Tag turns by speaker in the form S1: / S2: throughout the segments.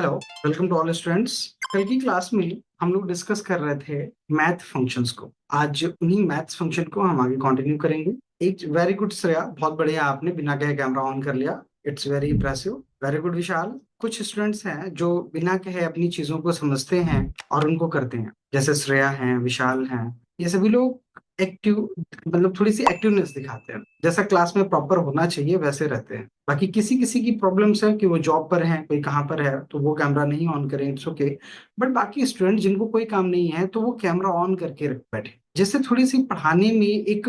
S1: Hello, welcome to all students. कल की class में हम लोग डिस्कस कर रहे थे मैथ फंक्शंस को। आज उन्हीं मैथ्स फंक्शन को हम आगे कंटिन्यू करेंगे। एक वेरी गुड श्रेया, बहुत बढ़िया, आपने बिना कहे कैमरा ऑन कर लिया। It's very impressive. Very good Vishal. कुछ स्टूडेंट्स हैं जो बिना कहे अपनी चीजों को समझते हैं और उनको करते हैं, जैसे श्रेया हैं, विशाल हैं। ये सभी लोग एक्टिव, मतलब थोड़ी सी एक्टिवनेस दिखाते हैं, जैसा क्लास में प्रॉपर होना चाहिए वैसे रहते हैं। बाकी किसी किसी की प्रॉब्लम्स है कि वो जॉब पर है, कोई कहाँ पर है, तो वो कैमरा नहीं ऑन करें, इट्स ओके। बट बाकी स्टूडेंट जिनको कोई काम नहीं है तो वो कैमरा ऑन करके रख बैठे, जिससे थोड़ी सी पढ़ाने में एक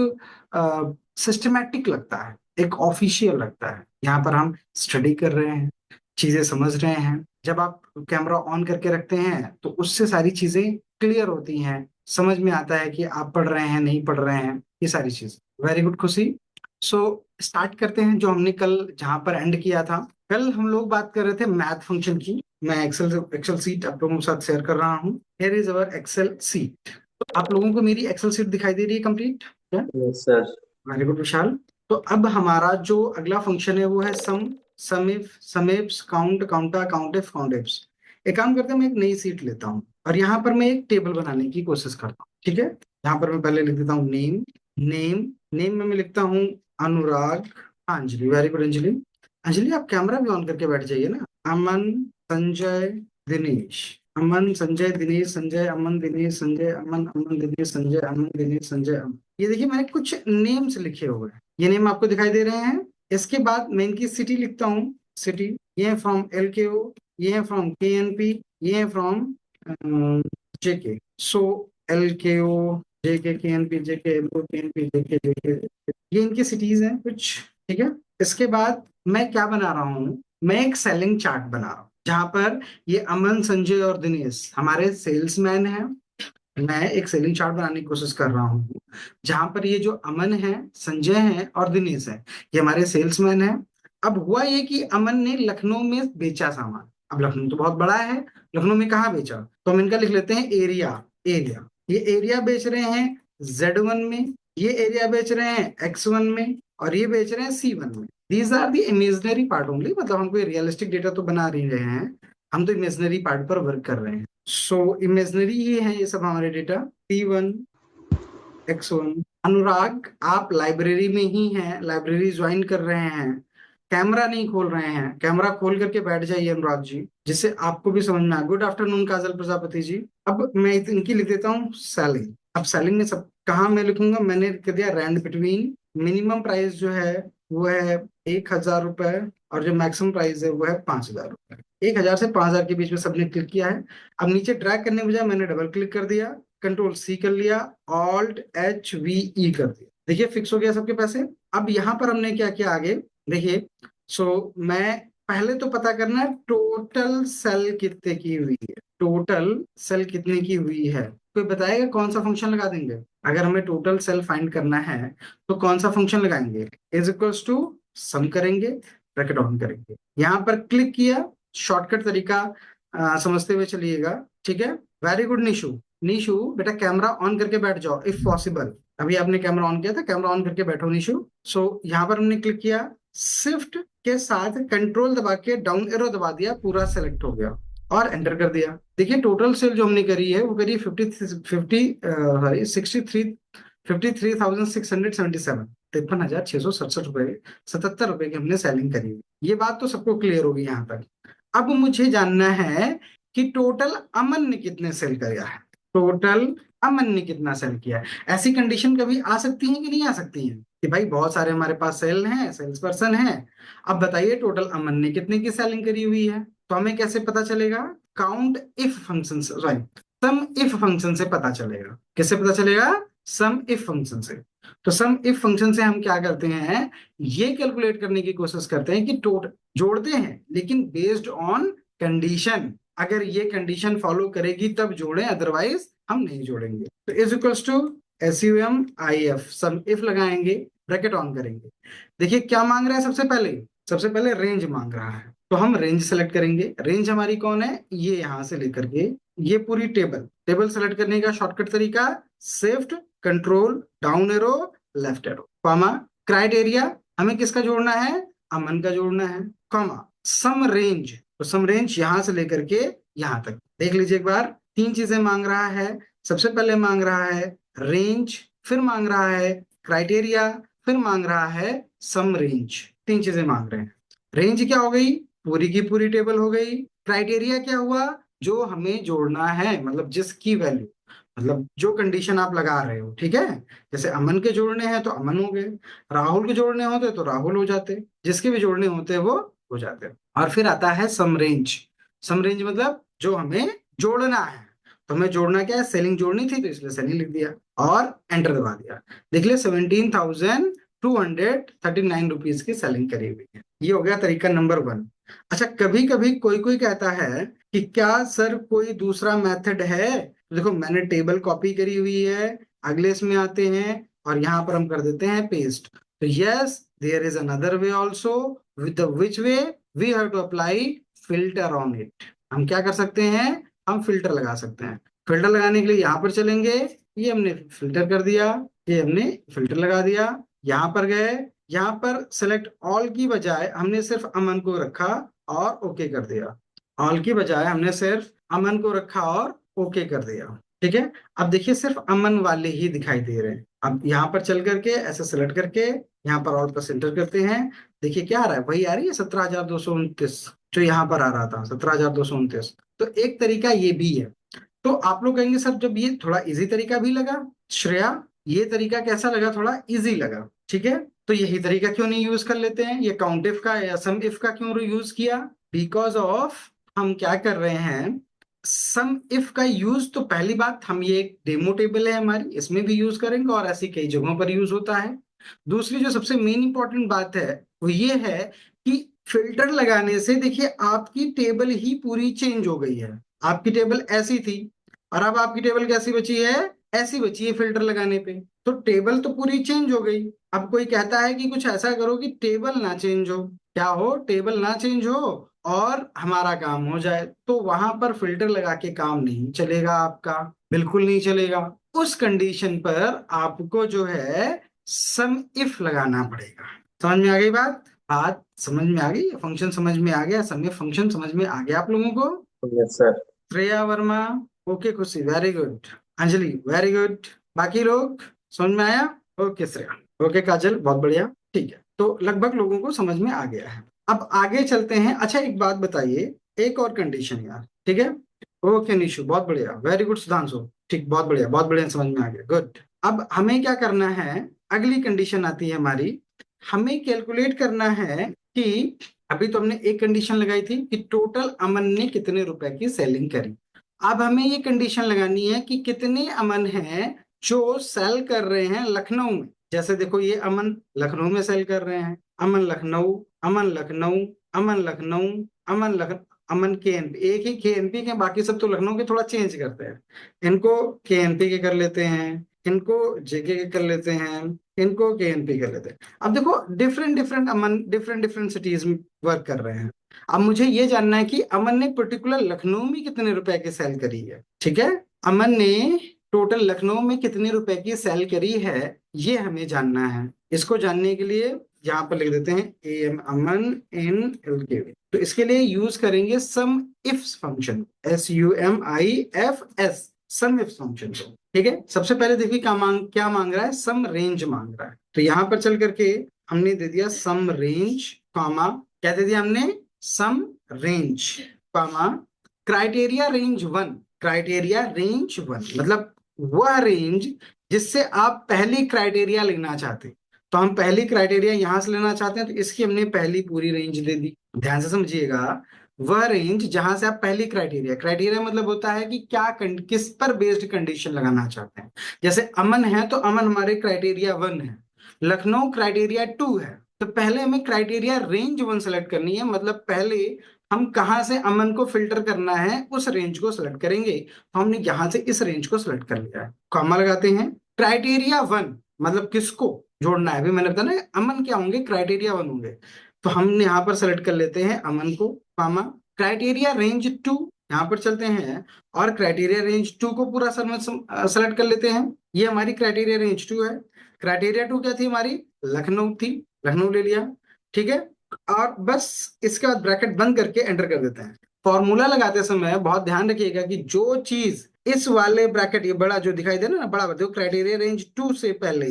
S1: सिस्टमैटिक लगता है, एक ऑफिशियल लगता है। यहाँ पर हम स्टडी कर रहे हैं, चीजें समझ रहे हैं। जब आप कैमरा ऑन करके रखते हैं तो उससे सारी चीजें क्लियर होती हैं, समझ में आता है कि आप पढ़ रहे हैं नहीं पढ़ रहे हैं, ये सारी चीज। वेरी गुड खुशी। सो स्टार्ट करते हैं जो हमने कल जहां पर एंड किया था। कल हम लोग बात कर रहे थे मैथ फंक्शन की। मैं एक्सेल एक्सेल सीट आप लोगों के साथ शेयर कर रहा हूँ। Here is our Excel sheet. तो आप लोगों को मेरी एक्सेल सीट दिखाई दे रही है complete?
S2: Yes sir.
S1: Very good Vishal. तो अब हमारा जो अगला फंक्शन है वो है sum, sum if, sum ifs, count, counta, count if, count ifs. एक काम करते हैं, मैं एक नई सीट लेता हूँ और यहाँ पर मैं एक टेबल बनाने की कोशिश करता हूँ, ठीक है। यहाँ पर मैं पहले लिख देता हूँ नेम। नेम नेम में मैं लिखता हूँ अनुराग। हाँ, अंजलि, वेरी गुड अंजलि। अंजलि आप कैमरा भी ऑन करके बैठ जाइए ना। अमन, संजय, दिनेश। अमन, संजय, दिनेश, संजय, अमन, दिनेश, संजय, अमन, अमन, दिनेश, संजय, अमन, दिनेश, संजय, अमन। ये देखिए मैंने कुछ नेम्स लिखे हुए हैं, ये नेम आपको दिखाई दे रहे हैं। इसके बाद मैं इनकी सिटी लिखता हूँ। सिटी, ये है फ्रॉम LKO, ये है फ्रॉम KNP, ये है from JK। So LKO, JK, KNP, JK, LO, KNP, JK, JK, ये इनकी सिटीज हैं कुछ, ठीक है। इसके बाद मैं क्या बना रहा हूँ, मैं एक सेलिंग चार्ट बना रहा हूँ जहां पर ये अमन, संजय और दिनेश हमारे सेल्समैन हैं। मैं एक सेलिंग चार्ट बनाने की कोशिश कर रहा हूँ जहां पर ये जो अमन है, संजय है और दिनेश है, ये हमारे सेल्समैन है। अब हुआ ये कि अमन ने लखनऊ में बेचा सामान। अब लखनऊ तो बहुत बड़ा है, लखनऊ में कहाँ बेचा, तो हम इनका लिख लेते हैं एरिया। एरिया, ये एरिया बेच रहे हैं Z1 में, ये एरिया बेच रहे हैं X1 में, और ये बेच रहे हैं C1 में। These are the imaginary part only, मतलब हम कोई रियलिस्टिक डेटा तो बना नहीं रहे हैं, हम तो इमेजिनरी पार्ट पर वर्क कर रहे हैं। सो इमेजिनरी ही है ये सब हमारे डेटा। P1, X1। अनुराग, आप लाइब्रेरी में ही हैं, लाइब्रेरी ज्वाइन कर रहे हैं, कैमरा नहीं खोल रहे हैं। कैमरा खोल करके बैठ जाइए अनुराग जी, जिससे आपको भी समझ में आए। गुड आफ्टरनून काजल प्रजापति जी। अब मैं इनकी लिख देता हूँ सेलिंग। अब सेलिंग में सब कहाँ मैं लिखूंगा, मैंने लिख दिया रैंड बिटवीन। मिनिमम प्राइस जो है वो है 1,000 रुपए, और जो मैक्सिमम प्राइस है वो है 5,000 रुपए। 1,000 से 5,000 के बीच में सबने क्लिक किया है। अब नीचे ड्रैग करने के बजाय मैंने डबल क्लिक कर दिया, Ctrl+C कर लिया, Alt+H+V+E कर दिया। देखिए फिक्स हो गया सबके पैसे। अब यहाँ पर हमने क्या किया आगे, देखिए। मैं पहले तो पता करना है टोटल सेल कितने की हुई है। टोटल सेल कितने की हुई है, कोई बताएगा कौन सा फंक्शन लगा देंगे? अगर हमें टोटल सेल फाइंड करना है तो कौन सा फंक्शन लगाएंगे? इज इक्वल्स टू सम करेंगे, ब्रैकेट ऑन करेंगे, यहाँ पर क्लिक किया। शॉर्टकट तरीका समझते हुए चलिएगा, ठीक है। Very good Nishu. निशु बेटा कैमरा ऑन करके बैठ जाओ इफ पॉसिबल। अभी आपने कैमरा ऑन किया था, कैमरा ऑन करके बैठो निशु। यहाँ पर हमने क्लिक किया, शिफ्ट के साथ कंट्रोल दबा के डाउन एरो दबा दिया, पूरा सेलेक्ट हो गया और एंटर कर दिया। देखिए टोटल सेल जो हमने करी है वो करी है 53,677, 53,667 रुपए, 77 रुपए की हमने सेलिंग करी है। ये बात तो सबको क्लियर होगी यहाँ तक। अब मुझे जानना है कि टोटल अमन ने कितने सेल किया है। टोटल अमन ने कितना सेल किया है। ऐसी कंडीशन कभी आ सकती है कि नहीं आ सकती है कि भाई बहुत सारे हमारे पास सेल हैं, सेल्स पर्सन हैं। अब बताइए टोटल अमन ने कितने की सेलिंग करी हुई है, तो हमें कैसे पता चलेगा? काउंट इफ फंक्शन से, सॉरी, सम इफ फंक्शन से पता चलेगा। किससे पता चलेगा? सम इफ फंक्शन से। तो सम इफ फंक्शन से हम क्या करते हैं, ये कैलकुलेट करने की कोशिश करते हैं कि टोटल जोड़ते हैं, लेकिन बेस्ड ऑन कंडीशन। अगर ये कंडीशन फॉलो करेगी तब जोड़ें, अदरवाइज हम नहीं जोड़ेंगे। तो is equals to SUMIF, sum if लगाएंगे, ब्रैकेट ऑन करेंगे। देखिए क्या मांग रहा है, सबसे पहले रेंज मांग रहा है, तो हम रेंज सेलेक्ट करेंगे। रेंज हमारी कौन है, ये यहां से लेकर के ये पूरी टेबल। टेबल सेलेक्ट करने का शॉर्टकट तरीका, shift control down arrow left arrow, comma. Criteria, हमें किसका जोड़ना है? अमन का जोड़ना है, कॉमा। सम रेंज, तो सम रेंज यहां से लेकर के यहां तक देख लीजिए एक बार। 3 चीजें मांग रहा है। सबसे पहले मांग रहा है रेंज, फिर मांग रहा है क्राइटेरिया, फिर मांग रहा है सम रेंज। 3 चीजें मांग रहे हैं। रेंज क्या हो गई, पूरी की पूरी टेबल हो गई। क्राइटेरिया क्या हुआ, जो हमें जोड़ना है, मतलब जिसकी वैल्यू, मतलब जो कंडीशन आप लगा रहे हो, ठीक है। जैसे अमन के जोड़ने हैं तो अमन हो गए, राहुल के जोड़ने होते तो राहुल हो जाते, जिसके भी जोड़ने होते वो हो जाते। और फिर आता है सम रेंज। सम रेंज मतलब जो हमें जोड़ना है। तो हमें जोड़ना क्या है, सेलिंग जोड़नी थी तो इसलिए सेलिंग लिख दिया और एंटर दबा दिया। देख लिया 17,239 रुपीज की सेलिंग करी हुई है। ये हो गया तरीका नंबर 1। अच्छा, कभी कभी कोई कोई कहता है कि क्या सर कोई दूसरा मेथड है। तो देखो मैंने टेबल कॉपी करी हुई है, अगले इसमें आते हैं और यहाँ पर हम कर देते हैं पेस्ट। तो yes, there is another way also, with which way we have to apply filter on it. हम क्या कर सकते हैं, हम फिल्टर लगा सकते हैं। फिल्टर लगाने के लिए यहाँ पर चलेंगे, ये हमने फिल्टर कर दिया, ये हमने फिल्टर लगा दिया। यहाँ पर गए, यहाँ पर सेलेक्ट ऑल की बजाय हमने सिर्फ अमन को रखा और ओके कर दिया। ऑल की बजाय हमने सिर्फ अमन को रखा और ओके कर दिया। ठीक है, अब देखिए सिर्फ अमन वाले ही दिखाई दे रहे हैं। अब यहाँ पर चल करके ऐसे सेलेक्ट करके यहाँ पर ऑल पर सेंटर करते हैं। देखिए क्या आ रहा है, वही आ रही है 17,229 जो यहाँ पर आ रहा था, 17,229। तो एक तरीका ये भी है। तो आप लोग कहेंगे सर जब ये थोड़ा इजी तरीका भी लगा श्रेया, ये तरीका कैसा लगा, थोड़ा इजी लगा, ठीक है, तो यही तरीका क्यों नहीं यूज कर लेते हैं, ये काउंट इफ का या सम इफ का क्यों यूज किया। बिकॉज ऑफ हम क्या कर रहे हैं, सम इफ का यूज तो पहली बात, हम ये एक डेमो टेबल है हमारी, इसमें भी यूज करेंगे और ऐसी कई जगहों पर यूज होता है। दूसरी जो सबसे मेन इंपॉर्टेंट बात है वो ये है कि फिल्टर लगाने से देखिए आपकी टेबल ही पूरी चेंज हो गई है। आपकी टेबल ऐसी थी और अब आपकी टेबल कैसी बची है, ऐसी बची है फिल्टर लगाने पे। तो टेबल तो पूरी चेंज हो गई। अब कोई कहता है कि कुछ ऐसा करो कि टेबल ना चेंज हो, क्या हो, टेबल ना चेंज हो और हमारा काम हो जाए, तो वहां पर फिल्टर लगा के काम नहीं चलेगा आपका, बिल्कुल नहीं चलेगा। उस कंडीशन पर आपको जो है सम इफ लगाना पड़ेगा। समझ में आ गई बात, बात समझ में आ गई, फंक्शन समझ में आ गया, सम इफ फंक्शन समझ में आ गया आप लोगों को।
S2: Yes sir.
S1: Shreya Varma, okay Khushi, very good. Anjali, very good. बाकी लोग समझ में आया, ओके श्रेया, ओके काजल, बहुत बढ़िया। ठीक है, तो लगभग लोगों को समझ में आ गया है। अब आगे चलते हैं। अच्छा एक बात बताइए, एक और कंडीशन यार, ठीक है। ओके निशु, बहुत बढ़िया, वेरी गुड। सुधांशु, ठीक, बहुत बढ़िया, बहुत बढ़िया, समझ में आ गया, गुड। अब हमें क्या करना है, अगली कंडीशन आती है हमारी, हमें कैलकुलेट करना है कि अभी तो हमने एक कंडीशन लगाई थी कि टोटल अमन ने कितने रुपए की सेलिंग करी। अब हमें ये कंडीशन लगानी है कि कितने अमन हैं जो सेल कर रहे हैं लखनऊ में। जैसे देखो ये अमन लखनऊ में सेल कर रहे हैं, अमन लखनऊ, अमन लखनऊ, अमन लखनऊ, अमन लखनऊ, अमन के एन पी, एक ही के एन पी के, बाकी सब तो लखनऊ के थोड़ा चेंज करते हैं। इनको के एन पी के कर लेते हैं, इनको जेके के कर लेते हैं, इनको के एन पी कर लेते हैं। अब देखो डिफरेंट डिफरेंट अमन डिफरेंट डिफरेंट सिटीज में वर्क कर रहे हैं। अब मुझे ये जानना है कि अमन ने पर्टिकुलर लखनऊ में कितने रुपए की सेल करी है, ठीक है। अमन ने टोटल लखनऊ में कितने रुपए की सेल करी है, ये हमें जानना है। इसको जानने के लिए यहाँ पर लिख देते हैं ए एम अमन इन एलकेवी। तो इसके लिए यूज करेंगे sum if function, SUMIFS, sum if function को। ठीक है, सबसे पहले देखिए क्या मांग रहा है, सम रेंज मांग रहा है। तो यहां पर चल करके हमने दे दिया सम रेंज, कॉमा, क्या दे दिया हमने, sum range, comma, criteria range 1। Criteria range 1 मतलब वह रेंज जिससे आप पहली क्राइटेरिया लेना चाहते हैं। तो हम पहली क्राइटेरिया यहां से लेना चाहते हैं, तो इसकी हमने पहली पूरी रेंज दे दी। ध्यान से समझिएगा, वह रेंज जहां से आप पहली क्राइटेरिया, क्राइटेरिया मतलब होता है कि क्या किस पर बेस्ड कंडीशन लगाना चाहते हैं। जैसे अमन है तो अमन हमारे क्राइटेरिया 1 है, लखनऊ क्राइटेरिया 2 है। तो पहले हमें क्राइटेरिया रेंज 1 सेलेक्ट करनी है, मतलब पहले हम कहां से अमन को फिल्टर करना है उस रेंज को सिलेक्ट करेंगे। तो हमने यहां से इस रेंज को सिलेक्ट कर लिया है, कॉमा लगाते हैं। क्राइटेरिया 1 मतलब किसको जोड़ना है, अभी मैंने बताया ना अमन क्या होंगे, क्राइटेरिया 1 होंगे। तो हम यहाँ पर सेलेक्ट कर लेते हैं अमन को, कॉमा, क्राइटेरिया रेंज 2 यहाँ पर चलते हैं और क्राइटेरिया रेंज 2 को पूरा सेलेक्ट कर लेते हैं। ये हमारी क्राइटेरिया रेंज 2 है। क्राइटेरिया 2 क्या थी हमारी, लखनऊ थी, लखनऊ ले लिया, ठीक है। और बस इसके बाद ब्रैकेट बंद करके एंटर कर देते हैं। फॉर्मूला लगाते समय बहुत ध्यान रखिएगा कि जो चीज इस वाले ब्रैकेट, ये बड़ा जो दिखाई दे रहा है ना, बड़ा देखो, क्राइटेरिया रेंज 2 से पहले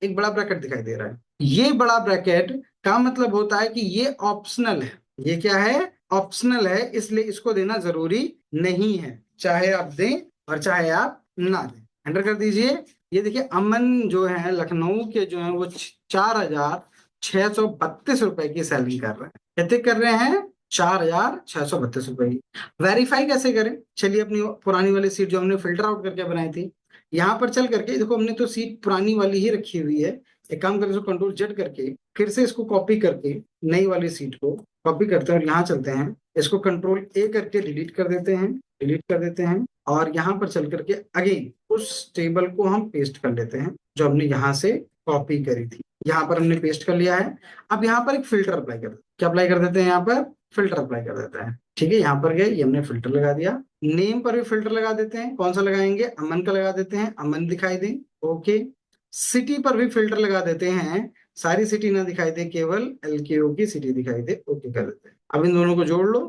S1: एक बड़ा ब्रैकेट दिखाई दे रहा है। ये बड़ा ब्रैकेट का मतलब होता है कि ये ऑप्शनल है। ये क्या है? ऑप्शनल है, इसलिए इसको देना जरूरी नहीं है, चाहे आप दें और चाहे आप ना दें। एंटर कर दीजिए। ये देखिए, अमन जो है लखनऊ के जो है वो 4,632 रुपए की सेलिंग कर रहे हैं। कितने कर रहे हैं? 4,632 रुपए की। वेरीफाई कैसे करें? चलिए, अपनी पुरानी वाली सीट जो हमने फिल्टर आउट करके बनाई थी, यहाँ पर चल करके देखो, हमने तो सीट पुरानी वाली ही रखी हुई है। एक काम करें, इसको कंट्रोल जेड करके फिर से इसको कॉपी करके नई वाली सीट को कॉपी करते हैं और यहाँ चलते हैं, इसको कंट्रोल ए करके डिलीट कर देते हैं, डिलीट कर देते हैं, और यहाँ पर चल करके अगेन उस टेबल को हम पेस्ट कर लेते हैं जो हमने यहाँ से कॉपी करी थी। यहाँ पर हमने पेस्ट कर लिया है। अब यहाँ पर एक फिल्टर अप्लाई कर, क्या अप्लाई कर देते हैं? यहाँ पर फिल्टर अप्लाई कर देते हैं। ठीक है, यहाँ पर गए, ये हमने फिल्टर लगा दिया। नेम पर भी फिल्टर लगा देते हैं। कौन सा लगाएंगे? अमन का लगा देते हैं, अमन दिखाई दे। ओके। सिटी पर भी फिल्टर लगा देते हैं, सारी सिटी ना दिखाई दे, केवल एलकेओ की सिटी दिखाई दे। ओके कर देते हैं। अब इन दोनों को जोड़ लो,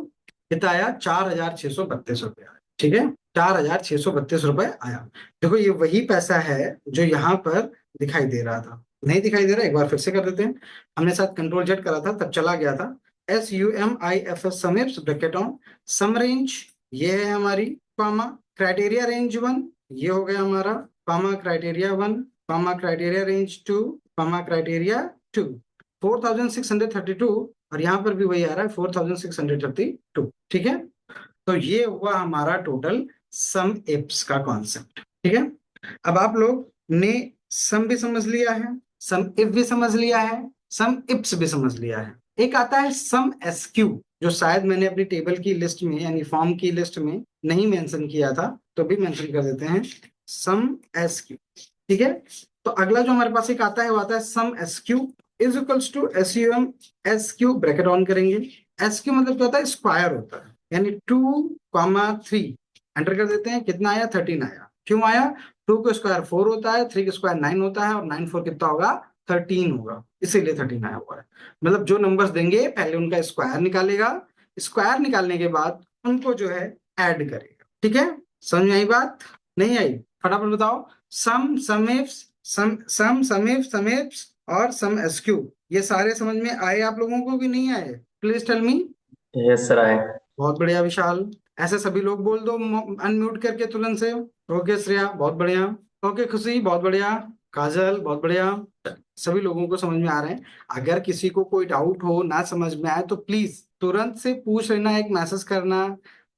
S1: कितना आया? 4,632 रुपया। ठीक है, 4,632 रुपए आया। देखो, ये वही पैसा है जो यहाँ पर दिखाई दे रहा था। नहीं दिखाई दे रहा, एक बार फिर से कर देते हैं। हमने साथ कंट्रोल जेड करा था, तब चला गया था। SUMIFS sumifs bracket on sum range, ये है हमारी, कॉमा क्राइटेरिया रेंज 1, ये हो गया हमारा, comma criteria 1, comma criteria range 2, comma criteria 2, 4,632। और यहाँ पर भी वही आ रहा है, 4,632। ठीक है, तो ये हुआ हमारा टोटल सम इप्स का कॉन्सेप्ट। ठीक है, अब आप लोग ने सम भी समझ लिया है, सम इफ भी समझ लिया है, सम इप्स भी समझ लिया है। एक आता है सम एसक्यू, जो शायद मैंने अपनी टेबल की लिस्ट में यानी फॉर्म की लिस्ट में नहीं मेंशन किया था, तो भी मेंशन कर देते हैं, सम एसक्यू। ठीक है, तो अगला जो हमारे पास एक आता है वो आता है sum S Q is equals to SUM SQ, bracket on करेंगे। SQ मतलब क्या होता है? स्क्वायर होता है, यानी 2,3 एंटर कर देते हैं। कितना आया? 13 आया। क्यों आया? 2 का स्क्वायर 4 होता है, 3 का स्क्वायर 9 होता है, और 9 4 कितना होगा? 13 होगा, इसीलिए 13 आया हुआ है। मतलब जो नंबर्स देंगे पहले उनका स्क्वायर निकालेगा, स्क्वायर निकालने के बाद उनको जो है ऐड करेगा। ठीक है, समझ में आई बात? नहीं आई? फटाफट बताओ। सम समेप्स, समेप्स और सम एसक्यू, ये सारे समझ में आए आप लोगों को कि नहीं आए? Please tell me.
S2: Yes sir आए।
S1: बहुत बढ़िया विशाल, ऐसे सभी लोग बोल दो अनम्यूट करके तुरंत से। ओके श्रेया, बहुत बढ़िया। ओके खुशी, बहुत बढ़िया। काजल, बहुत बढ़िया। सभी लोगों को समझ में आ रहे हैं। अगर किसी को कोई डाउट हो, ना समझ में आए, तो प्लीज तुरंत से पूछ लेना, एक मैसेज करना,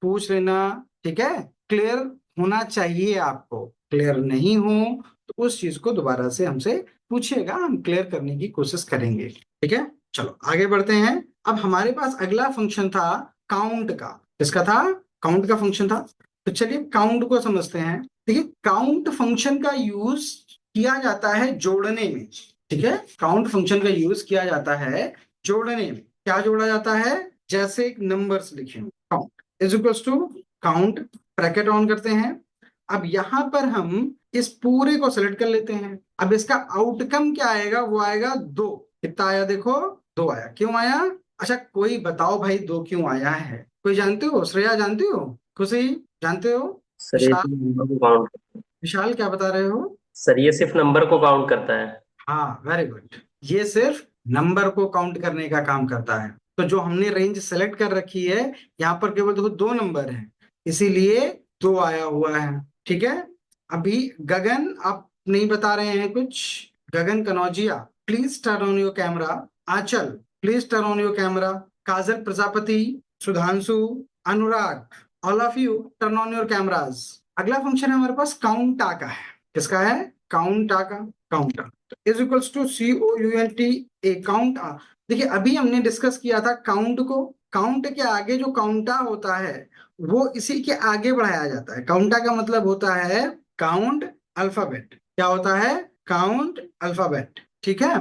S1: पूछ लेना। ठीक है, क्लियर होना चाहिए आपको। क्लियर नहीं हो तो उस चीज को दोबारा से हमसे पूछिएगा, हम क्लियर करने की कोशिश करेंगे। ठीक है, चलो आगे बढ़ते हैं। अब हमारे पास अगला फंक्शन था काउंट का। किसका था? काउंट का फंक्शन था। तो चलिए काउंट को समझते हैं। देखिए, काउंट फंक्शन का यूज किया जाता है जोड़ने में। ठीक है, काउंट फंक्शन का यूज किया जाता है जोड़ने में। क्या जोड़ा जाता है? जैसे एक नंबर्स लिखे, count is equals to count, bracket on करते हैं। अब यहां पर हम इस पूरे को सेलेक्ट कर लेते हैं। अब इसका आउटकम क्या आएगा? वो आएगा 2। कितना आया? देखो, 2 आया। क्यों आया? अच्छा, कोई बताओ भाई, 2 क्यों आया है? कोई जानते हो? श्रेया जानती हो? खुशी जानते हो?
S2: सर ये
S1: विशाल,
S2: सिर्फ नंबर को काउंट
S1: विशाल क्या बता रहे हो?
S2: सर ये सिर्फ नंबर को काउंट करता है।
S1: हाँ, वेरी गुड। ये सिर्फ नंबर को काउंट करने का काम करता है। तो जो हमने रेंज सेलेक्ट कर रखी है, यहाँ पर केवल देखो 2 नंबर हैं, इसीलिए 2 आया हुआ है। ठीक है, अभी गगन, आप नहीं बता रहे हैं कुछ? Gagan Kanaujia, please turn on your camera. Anchal, please turn on your camera. Kajal Prajapati, Sudhanshu, Anurag, all of you turn on your cameras. अगला फंक्शन है हमारे पास काउंटा का है। किसका है? काउंटा का। Counta is equals to COUNT a count. देखिए, अभी हमने डिस्कस किया था काउंट को। काउंट के आगे जो काउंटा होता है वो इसी के आगे बढ़ाया जाता है। काउंटा का मतलब होता है काउंट अल्फाबेट। क्या होता है? Count alphabet. ठीक है,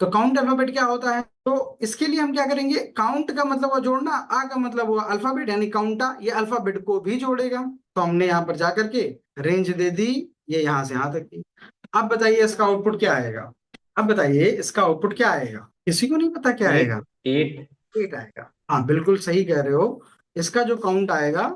S1: तो काउंट अल्फाबेट क्या होता है? तो इसके लिए हम क्या करेंगे? काउंट का मतलब हुआ जोड़ना, आ का मतलब हुआ अल्फाबेट, यानी काउंटा ये अल्फाबेट को भी जोड़ेगा। तो हमने यहाँ पर जाकर के रेंज दे दी, ये यहां से यहां तक की। अब बताइए इसका आउटपुट क्या आएगा? अब बताइए इसका आउटपुट क्या आएगा? किसी को नहीं पता क्या
S2: ये
S1: आएगा?
S2: 8।
S1: 8 आएगा। हाँ बिल्कुल सही कह रहे हो। इसका जो काउंट आएगा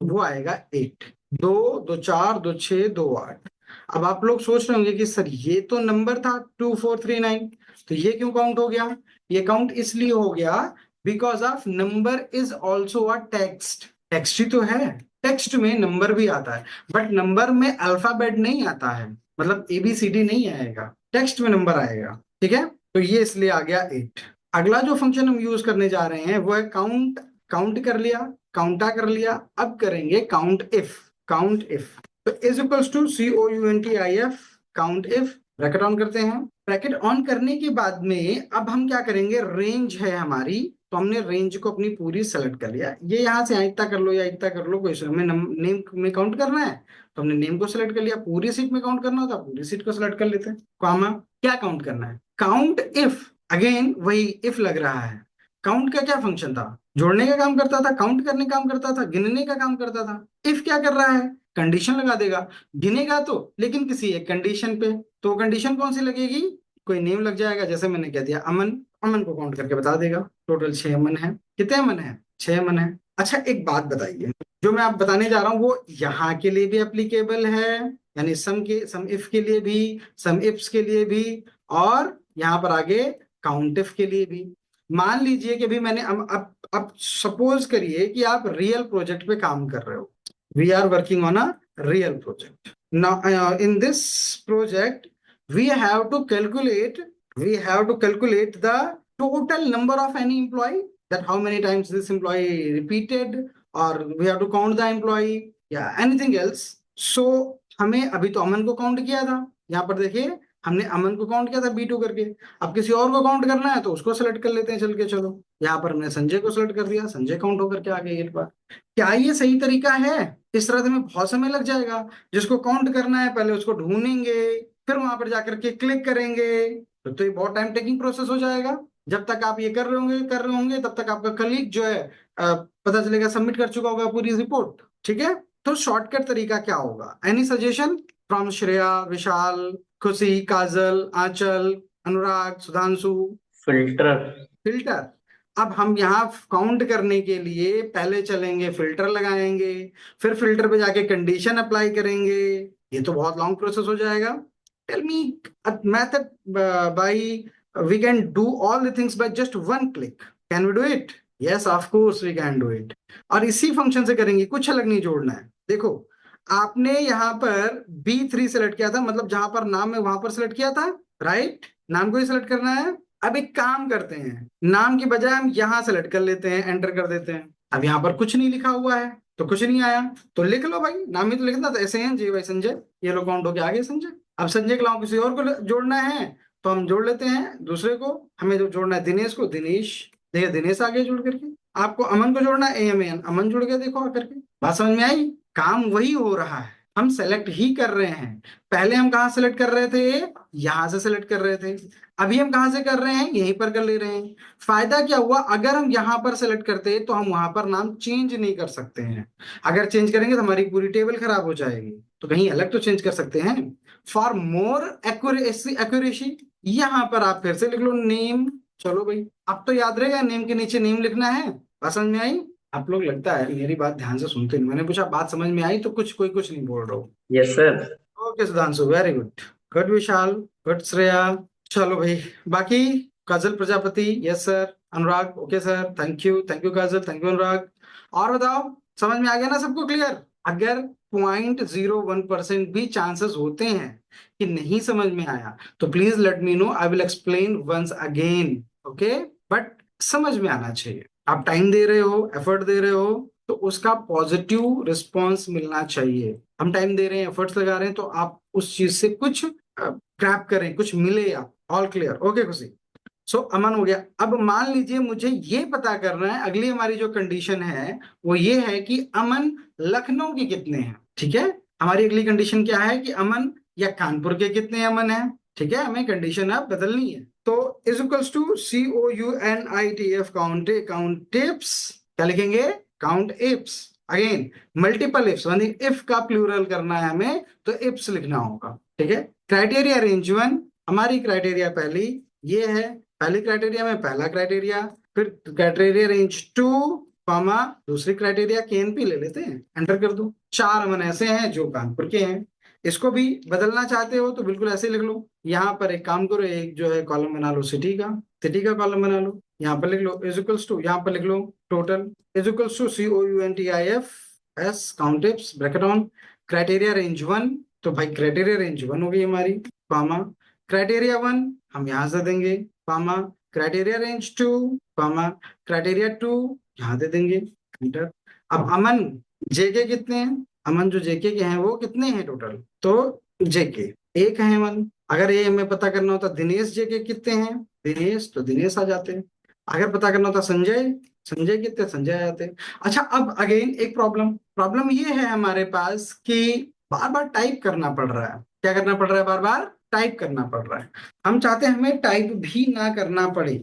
S1: वो आएगा 8। दो, दो चार, दो छः, दो आठ। अब आप लोग सोच रहे होंगे कि सर ये तो नंबर था 2439, तो ये क्यों काउंट हो गया? ये काउंट इसलिए हो गया because of number is also a text. Text ही तो है, टेक्स्ट में नंबर भी आता है, बट नंबर में अल्फाबेट नहीं आता है, मतलब ABCD नहीं आएगा, टेक्स्ट में नंबर आएगा। ठीक है, तो ये इसलिए आ गया 8। अगला जो फंक्शन हम यूज करने जा रहे हैं वो है काउंट। काउंट कर लिया, काउंटा कर लिया, अब करेंगे काउंट इफ। काउंट इफ तो is equals to COUNTIF, count if. Bracket on करते हैं। ब्रैकेट ऑन करने के बाद में अब हम क्या करेंगे, रेंज है हमारी, तो हमने रेंज को अपनी पूरी सेलेक्ट कर लिया। ये यहाँ से इतना कर लो या इतना कर लो, कोई हमें नेम में काउंट करना है तो हमने नेम को सिलेक्ट कर लिया। पूरी सीट में काउंट करना होता है पूरी सीट को सिलेक्ट कर लेते हैं। कॉमा, क्या काउंट करना है? Count if. अगेन वही इफ लग रहा है। काउंट का क्या फंक्शन था? जोड़ने का काम करता था, काउंट करने का काम करता था, गिनने का काम करता था। इफ क्या कर रहा है? कंडीशन लगा देगा। गिनेगा तो, लेकिन किसी एक कंडीशन पे। तो कंडीशन कौन सी लगेगी? कोई नेम लग जाएगा, जैसे मैंने कह दिया अमन। अमन को काउंट करके बता देगा। टोटल 6 अमन है। कितने अमन है? 6 अमन है। अच्छा एक बात बताइए, जो मैं आप बताने जा रहा हूँ वो यहाँ के लिए भी एप्लीकेबल है, यानी सम इफ के लिए भी, सम इफ्स के लिए भी, और यहाँ पर आगे काउंटिफ के लिए भी। मान लीजिए कि अभी मैंने अब सपोज करिए कि आप रियल प्रोजेक्ट पे काम कर रहे हो। We are working on a real project. Now in this project we have to calculate, we have to calculate the total number of any employee, that how many times this employee repeated, or we have to count the employee, yeah anything else. So हमें अभी तो अमन को count किया था, यहाँ पर देखिए हमने अमन को काउंट किया था B2 करके। अब किसी और को काउंट करना है तो उसको सेलेक्ट कर लेते हैं चल के। चलो यहाँ पर हमने संजय को सेलेक्ट कर दिया, संजय काउंट होकर के आ गए एक बार। क्या ये सही तरीका है? इस तरह से हमें बहुत समय लग जाएगा। जिसको काउंट करना है पहले उसको ढूंढेंगे, फिर वहां पर जाकर के क्लिक करेंगे, तो ये बहुत टाइम टेकिंग प्रोसेस हो जाएगा। जब तक आप ये कर रहे होंगे तब तक आपका कलीग जो है पता चलेगा सबमिट कर चुका होगा पूरी रिपोर्ट। ठीक है, तो शॉर्टकट तरीका क्या होगा? एनी सजेशन फ्रॉम श्रेया, विशाल, खुशी, काजल, आंचल, अनुराग, सुधांशु?
S2: फिल्टर।
S1: फिल्टर। अब हम यहाँ काउंट करने के लिए पहले चलेंगे फिल्टर लगाएंगे, फिर फिल्टर पे जाके कंडीशन अप्लाई करेंगे। ये तो बहुत लॉन्ग प्रोसेस हो जाएगा। Tell me method by we can do all the things by just one click. Can we do it? Yes, of course we can do it. और इसी फंक्शन से करेंगे, कुछ अलग नहीं जोड़ना है। देखो आपने यहाँ पर B3 सेलेक्ट किया था, मतलब जहां पर नाम है वहां पर सेलेक्ट किया था, राइट? नाम को ही सेलेक्ट करना है। अब एक काम करते हैं, नाम की बजाय हम यहाँ सेलेक्ट कर लेते हैं, एंटर कर देते हैं। अब यहाँ पर कुछ नहीं लिखा हुआ है तो कुछ नहीं आया, तो लिख लो भाई, नाम ही तो लिखना था, SANJ भाई संजय। ये लो काउंट होके आ गए संजय। अब संजय के अलावा किसी और को जोड़ना है तो हम जोड़ लेते हैं दूसरे को। हमें जो जोड़ना है दिनेश को, दिनेश। देखिए दिनेश आ गया जुड़ करके। आपको अमन को जोड़ना है, AMAN, अमन जुड़ गया, देखो आकर के। बात समझ में आई? काम वही हो रहा है, हम सेलेक्ट ही कर रहे हैं। पहले हम कहाँ सेलेक्ट कर रहे थे? यहां से सेलेक्ट कर रहे थे। अभी हम कहाँ से कर रहे हैं? यहीं पर कर ले रहे हैं। फायदा क्या हुआ? अगर हम यहाँ पर सेलेक्ट करते तो हम वहां पर नाम चेंज नहीं कर सकते हैं। अगर चेंज करेंगे तो हमारी पूरी टेबल खराब हो जाएगी, तो कहीं अलग तो चेंज कर सकते हैं। फॉर मोर एक्यूरेसी यहाँ पर आप फिर से लिख लो नेम। चलो भाई, अब तो याद रहेगा नेम के नीचे नेम लिखना है। बात समझ में आई? आप लोग लगता है मेरी बात ध्यान से सुनते नहीं। मैंने पूछा बात समझ में आई तो कुछ नहीं बोल रहा हूँ।
S2: Yes sir.
S1: Okay Sudhanshu, very good. Good Vishal, good Shreya. चलो भाई, बाकी Kajal Prajapati, yes sir. Anurag, okay sir, thank you Kajal, thank you Anurag. और बताओ, समझ में आ गया ना सबको? क्लियर? अगर 0.01% भी चांसेस होते हैं कि नहीं समझ में आया तो please let me know, I will explain once again. Okay, but समझ में आना चाहिए। आप टाइम दे रहे हो, एफर्ट दे रहे हो, तो उसका पॉजिटिव रिस्पॉन्स मिलना चाहिए। हम टाइम दे रहे हैं, एफर्ट्स लगा रहे हैं, तो आप उस चीज से कुछ ग्रैब करें, कुछ मिले आप। All clear? ओके खुशी। सो अमन हो गया। अब मान लीजिए मुझे ये पता करना है, अगली हमारी जो कंडीशन है वो ये है कि अमन लखनऊ के कितने हैं। ठीक है, हमारी अगली कंडीशन क्या है कि अमन या कानपुर के कितने अमन है। ठीक है, हमें कंडीशन अब बदलनी है। तो is equals to COUNTIF, count tips. क्या लिखेंगे? Count ifs. Again multiple ifs, यानी इफ का प्लूरल करना है हमें तो इप्स लिखना होगा। ठीक है, क्राइटेरिया रेंज 1। हमारी क्राइटेरिया पहली ये है, पहली क्राइटेरिया में पहला क्राइटेरिया। फिर क्राइटेरिया रेंज 2 कॉमा दूसरी क्राइटेरिया केएनपी ले लेते हैं, एंटर कर दो। 4 अमन ऐसे हैं जो कानपुर के हैं। इसको भी बदलना चाहते हो तो बिल्कुल ऐसे लिख लो। यहाँ पर एक काम करो, एक जो है कॉलम बना लो सिटी का कॉलम बना लो। यहाँ पर लिख लो इज इक्वल्स टू, यहाँ पर लिख लो total is equals to COUNTIF s countifs bracket on criteria range 1। तो भाई क्राइटेरिया रेंज 1 हो गई हमारी, कॉमा क्राइटेरिया 1 हम यहाँ से देंगे, comma criteria range 2 comma criteria 2 यहाँ दे देंगे, एंटर। अब अमन जेके कितने हैं, अमन जो जेके के हैं वो कितने हैं टोटल, तो जेके एक है अमन। अगर ये हमें पता करना होता दिनेश जेके कितने हैं, दिनेश तो दिनेश आ जाते हैं। अगर पता करना होता संजय, संजय कितने, संजय आ जाते हैं। अच्छा अब अगेन एक प्रॉब्लम ये है हमारे पास कि बार बार टाइप करना पड़ रहा है। क्या करना पड़ रहा है, बार बार टाइप करना पड़ रहा है। हम चाहते हैं हमें टाइप भी ना करना पड़े,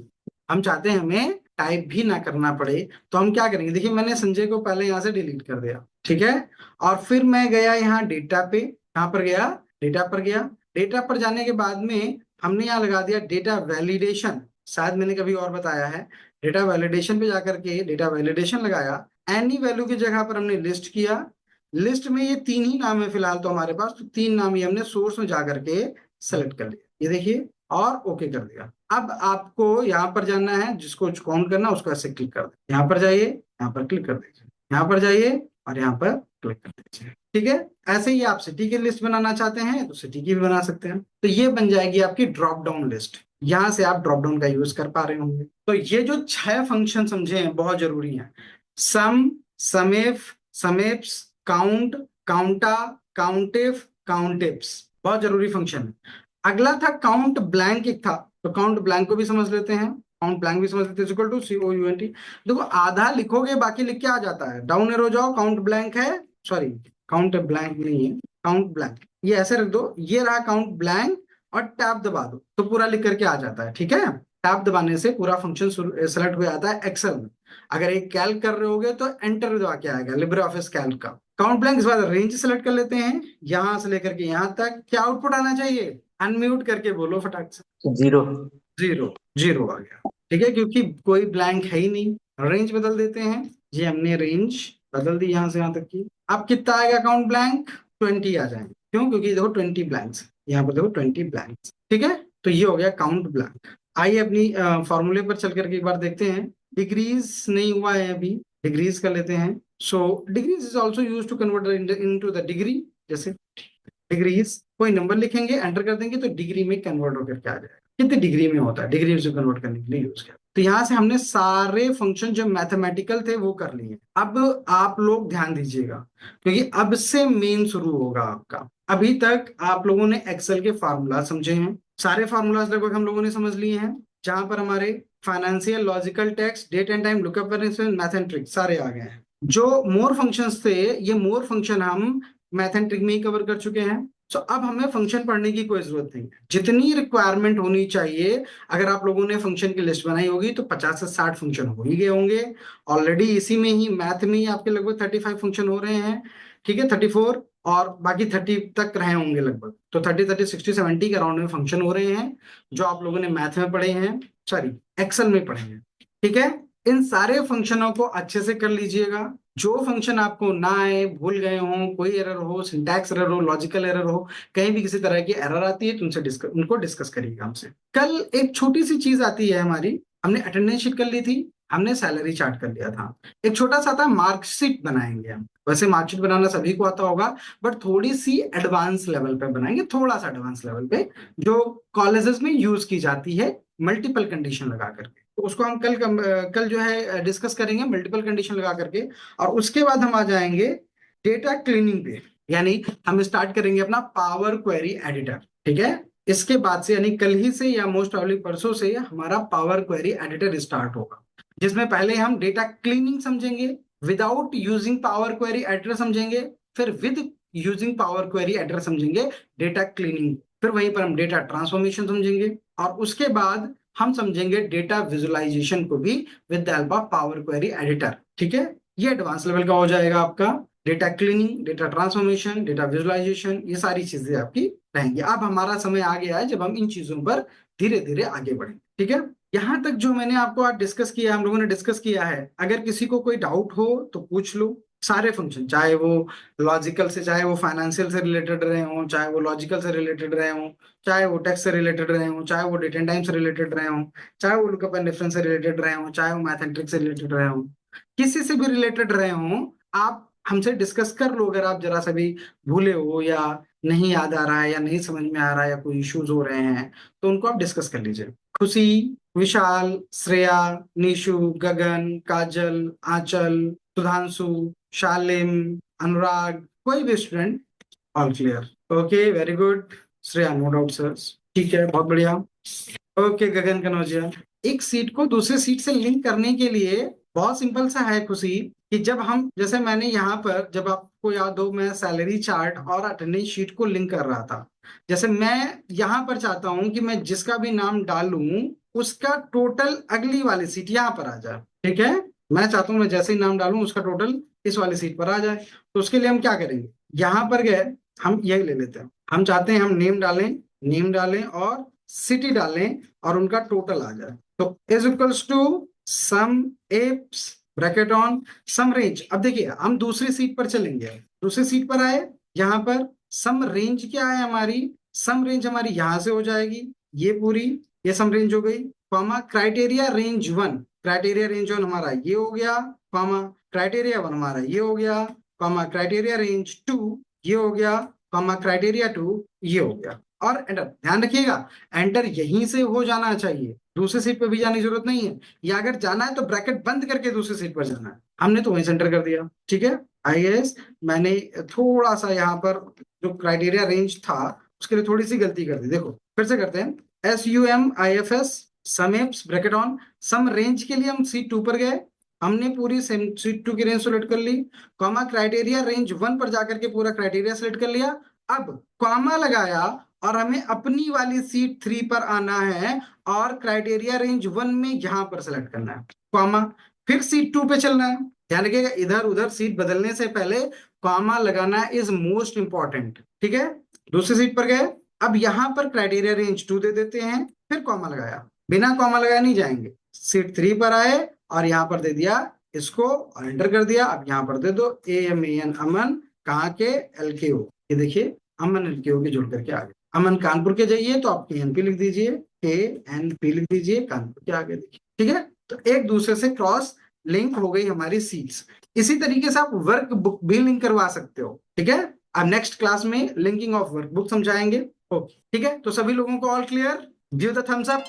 S1: हम चाहते हैं हमें टाइप भी ना करना पड़े। तो हम क्या करेंगे, देखिए मैंने संजय को पहले यहाँ से डिलीट कर दिया, ठीक है। और फिर मैं गया यहाँ डेटा पे, कहाँ पर गया, डेटा पर गया। डेटा पर जाने के बाद में हमने यहाँ लगा दिया डेटा वैलिडेशन, शायद मैंने कभी और बताया है। डेटा वैलिडेशन पे जाकर के डेटा वैलिडेशन लगाया, एनी वैल्यू की जगह पर हमने लिस्ट किया। लिस्ट में ये 3 ही नाम है फिलहाल तो हमारे पास, तो 3 नाम ही हमने सोर्स में जाकर के सेलेक्ट कर लिया, ये देखिए, और ओके कर दिया। अब आपको यहाँ पर जाना है, जिसको काउंट करना उसको ऐसे क्लिक कर दे, यहाँ पर जाइए, यहाँ पर क्लिक कर दीजिए, यहाँ पर जाइए और यहाँ पर क्लिक कर दीजिए, ठीक है। ऐसे ही आप सिटी की लिस्ट बनाना चाहते हैं तो सिटी की भी बना सकते हैं। तो ये बन जाएगी आपकी ड्रॉप डाउन लिस्ट, यहाँ से आप ड्रॉप डाउन का यूज कर पा रहे होंगे। तो ये जो 6 फंक्शन समझे हैं बहुत जरूरी हैं, सम, समेफ, समेप्स, काउंट, काउंटा, काउंटिफ, काउंटिप्स, बहुत जरूरी फंक्शन है। अगला था काउंट ब्लैंक, एक था, तो काउंट ब्लैंक को भी समझ लेते हैं, काउंट ब्लैंक भी समझ लेते हैं, इक्वल टू COUNT। देखो आधा लिखोगे बाकी लिख के आ जाता है, डाउन एरो जाओ, काउंट ब्लैंक है, सॉरी काउंट ब्लैंक नहीं है, काउंट ब्लैंक, ये ऐसे रख दो, ये रहा काउंट ब्लैंक, और टैब दबा दो तो पूरा लिख करके आ जाता है, ठीक है। टैब दबाने से पूरा फंक्शन सेलेक्ट हो जाता है एक्सेल में। अगर एक कैल्क कर रहे होगे तो एंटर दबा के आएगा लिब्रे ऑफिस कैल्क का। काउंट ब्लैंक के बाद रेंज सेलेक्ट कर लेते हैं, यहां से लेकर के यहां तक क्या आउटपुट आना चाहिए, अनम्यूट करके बोलो फटाक से,
S2: 0।
S1: जीरो, जीरो आ गया, ठीक है, क्योंकि कोई ब्लैंक है ही नहीं। रेंज बदल देते हैं, ये हमने रेंज बदल दी यहां से यहां तक की। अब कितना आएगा काउंट ब्लैंक, 20 आ जाएंगे, क्यों, क्योंकि देखो 20 ब्लैंक्स, यहाँ पर देखो 20 ब्लैंक्स, ठीक है। तो ये हो गया काउंट ब्लैंक। आइए अपनी फॉर्मूले पर चल करके एक बार देखते हैं। डिग्रीज नहीं हुआ है अभी, डिग्रीज कर लेते हैं। So degrees is also use to convert into the degree, जैसे डिग्रीज, कोई नंबर लिखेंगे एंटर कर देंगे तो डिग्री में कन्वर्ट होकर के आ जाएगा, कितनी डिग्री में होता है, डिग्री से कन्वर्ट करने के लिए यूज किया। तो यहां से हमने सारे फंक्शन जो मैथमेटिकल थे वो कर लिए। अब आप लोग ध्यान दीजिएगा, क्योंकि अब से मेन शुरू होगा आपका। अभी तक आप लोगों ने एक्सेल के फार्मूला समझे हैं, सारे फार्मूलाज लगभग हम लोगों ने समझ लिए हैं, जहां पर हमारे financial, logical, text, date and time, lookup, math and trick सारे आ गए हैं। जो मोर फंक्शंस थे, ये मोर फंक्शन हम मैथ एंड ट्रिक में ही कवर कर चुके हैं। सो अब हमें फंक्शन पढ़ने की कोई जरूरत नहीं है, जितनी रिक्वायरमेंट होनी चाहिए। अगर आप लोगों ने फंक्शन की लिस्ट बनाई होगी तो 50 से 60 फंक्शन हो ही गए होंगे ऑलरेडी। इसी में ही मैथ में ही आपके लगभग 35 फंक्शन हो रहे हैं, ठीक है, 34, और बाकी 30 तक रहे होंगे लगभग। तो 30, 60, 70 के अराउंड में फंक्शन हो रहे हैं जो आप लोगों ने मैथ में पढ़े हैं, सॉरी एक्सेल में पढ़े हैं, ठीक है। इन सारे फंक्शनों को अच्छे से कर लीजिएगा। जो फंक्शन आपको ना आए, भूल गए हो, कोई एरर हो, सिंटैक्स एरर हो, लॉजिकल एरर हो, कहीं भी किसी तरह की एरर आती है तो उनको डिस्कस करिएगा हमसे। कल एक छोटी सी चीज आती है हमारी, हमने अटेंडेंस शीट कर ली थी, हमने सैलरी चार्ट कर लिया था, एक छोटा सा था मार्कशीट बनाएंगे हम। वैसे मार्कशीट बनाना सभी को आता होगा, बट थोड़ी सी एडवांस लेवल पे बनाएंगे, थोड़ा सा एडवांस लेवल पे, जो कॉलेजेस में यूज की जाती है मल्टीपल कंडीशन लगा करके। तो उसको हम कल जो है डिस्कस करेंगे मल्टीपल कंडीशन लगा करके। और उसके बाद हम आ जाएंगे डेटा क्लीनिंग पे, यानी हम स्टार्ट करेंगे अपना पावर क्वेरी एडिटर, ठीक है। इसके बाद से यानी कल ही से या मोस्ट प्रॉब्ली परसों से हमारा पावर क्वेरी एडिटर स्टार्ट होगा, जिसमें पहले हम डेटा क्लीनिंग समझेंगे, without using power query editor समझेंगे, फिर with using power query editor समझेंगे डेटा क्लीनिंग, फिर वहीं पर हम डेटा ट्रांसफॉर्मेशन समझेंगे, और उसके बाद हम समझेंगे डेटा विजुअलाइजेशन को भी with the help of power query editor, ठीक है। ये एडवांस लेवल का हो जाएगा आपका, data cleaning, data transformation, data visualization, ये सारी चीजें आपकी रहेंगी। अब हमारा समय आ गया है जब हम इन चीजों पर धीरे धीरे आगे बढ़ेंगे, ठीक है। यहाँ तक जो मैंने आपको आज डिस्कस किया, हम लोगों ने डिस्कस किया है, अगर किसी को कोई डाउट हो तो पूछ लो। सारे फंक्शन, चाहे वो लॉजिकल से, चाहे वो फाइनेंशियल से रिलेटेड रहे हों, चाहे वो लॉजिकल से रिलेटेड रहे हों, चाहे वो टेक्स्ट से रिलेटेड रहे हों, चाहे वो डेट एंड टाइम से रिलेटेड रहे हों, चाहे वो लुकअप एंड डिफरेंस से रिलेटेड रहे हों, चाहे वो मैथमेटिक्स से रिलेटेड रहे हों, किसी से भी रिलेटेड रहे हों, आप हमसे डिस्कस कर लो। अगर आप जरा सा भी भूले हो या नहीं याद आ रहा है या नहीं समझ में आ रहा है या कोई इश्यूज हो रहे हैं, तो उनको आप डिस्कस कर लीजिए। खुशी, विशाल, श्रेया, निशु, गगन, काजल, आंचल, सुधांशु, शालिम, अनुराग, कोई भी student, all clear. Okay, very good. Shreya, no doubt sir. ठीक है, बहुत बढ़िया। ओके गगन कनौजिया, एक सीट को दूसरे सीट से लिंक करने के लिए बहुत सिंपल सा है खुशी, कि जब हम, जैसे मैंने यहाँ पर, जब आपको याद हो, मैं सैलरी चार्ट और अटेंडेंस शीट को लिंक कर रहा था। जैसे मैं यहाँ पर चाहता हूँ कि मैं जिसका भी नाम डालूं उसका टोटल अगली वाली सीट यहाँ पर आ जाए। ठीक है, मैं चाहता हूँ मैं जैसे ही नाम डालूं उसका टोटल इस वाली सीट पर आ जाए। तो उसके लिए हम क्या करेंगे, यहाँ पर गए, हम यही ले लेते हैं। हम चाहते हैं हम नेम डालें और सिटी डालें और उनका टोटल आ जाए। तो is equals to sum ifs bracket on sum range. अब देखिए हम दूसरी सीट पर चलेंगे, दूसरी सीट पर आए, यहाँ पर सम रेंज क्या है हमारी, सम रेंज हमारी यहां से हो जाएगी, ये पूरी, ये सम रेंज हो गई, comma criteria range one, criteria range one हमारा ये हो गया, कॉमा क्राइटेरिया वन हमारा ये हो गया, कॉमा क्राइटेरिया रेंज टू ये हो गया, कॉमा क्राइटेरिया टू ये हो गया, और एंटर। ध्यान रखिएगा, एंटर यहीं से हो जाना चाहिए, दूसरी सीट पर भी जाने की जरूरत नहीं है, या अगर जाना है तो ब्रैकेट बंद करके दूसरी सीट पर जाना है। हमने तो वहीं सेंटर कर दिया। ठीक है, आई गेस मैंने थोड़ा सा यहाँ पर जो क्राइटेरिया रेंज था उसके लिए थोड़ी सी गलती कर दी। देखो फिर से करते हैं, SUMIFS sum ifs bracket on sum range के लिए हम सीट टू पर गए, हमने पूरी सीट टू की रेंज सेलेक्ट कर ली, कॉमा क्राइटेरिया रेंज वन पर जाकर के पूरा क्राइटेरिया सेलेक्ट कर लिया। अब कॉमा लगाया और हमें अपनी वाली सीट थ्री पर आना है और क्राइटेरिया रेंज वन में यहां पर सेलेक्ट करना है, कॉमा, फिर सीट टू पे चलना है। ध्यान रखिएगा, इधर उधर सीट बदलने से पहले कॉमा लगाना इज मोस्ट इंपॉर्टेंट। ठीक है, दूसरी सीट पर गए, अब यहां पर क्राइटेरिया रेंज टू दे देते हैं, फिर कॉमा लगाया, बिना कॉमा लगाए नहीं जाएंगे, सीट थ्री पर आए और यहां पर दे दिया इसको और एंटर कर दिया। अब यहां पर दे दो AMAN अमन, कहाँ के, LKO, ये देखिए अमन LKO के जोड़ करके आ गए। अमन कानपुर के जाइए तो आप KNP लिख दीजिए, KNP लिख दीजिए, कानपुर के आगे देखिए। ठीक है, तो एक दूसरे से क्रॉस लिंक हो गई हमारी सीट्स। इसी तरीके से आप वर्क बुक भी लिंक करवा सकते हो। ठीक है, अब नेक्स्ट क्लास में लिंकिंग ऑफ वर्क बुक समझाएंगे। ओके, ठीक है, तो सभी लोगों को all clear, give the thumbs up.